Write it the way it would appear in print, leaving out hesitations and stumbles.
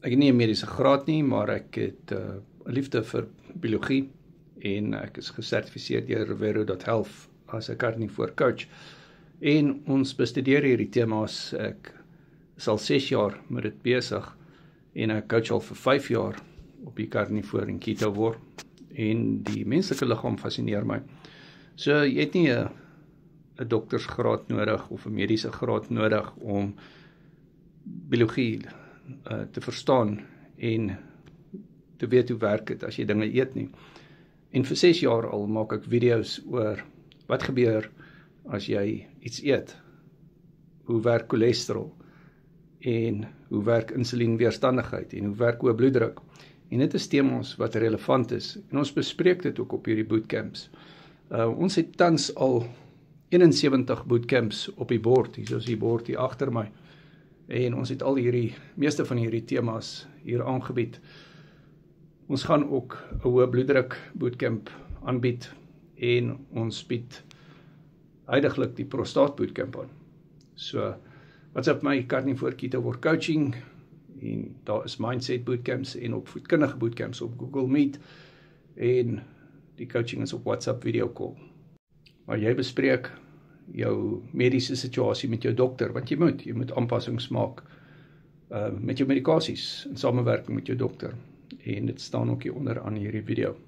Ek het nie 'n mediese graad nie, maar ek het 'n liefde vir biologie en ek is gesertifiseer deur Rivero.health as 'n carnivore coach. En ons bestudeer hierdie temas. Ek is al 6 jaar met dit besig en ek coach al vir 5 jaar op die carnivore en keto word. En die menslike liggaam fascineer my. So jy het nie 'n doktersgraad nodig of 'n mediese graad nodig om biologie te verstaan en te weet hoe werk dit as jy dinge eet nie. En vir 6 jaar al maak ek video's oor wat gebeur as jy iets eet. Hoe werk cholesterol en hoe werk insulienweerstandigheid en hoe werk hoë bloeddruk. En dit is temas wat relevant is en ons bespreek dit ook op hierdie bootcamps. Ons het tans al 71 bootcamps op die bord. Hier is die bord hier agter my. En ons het al meeste van hierdie temas hier aangebied. Ons gaan ook 'n hoë bloeddruk bootcamp aanbied en ons bied huidiglik die prostaat bootcamp aan. So, wat's op my carnivore keto word coaching en daar is mindset bootcamps en opvoedkundige bootcamps op Google Meet en die coaching is op WhatsApp video call. Maar jy bespreek jou mediese situasie met jou dokter, want jy moet aanpassings maak met jou medikasies in samewerking met jou dokter. En dit staan ook hier onder aan hierdie video.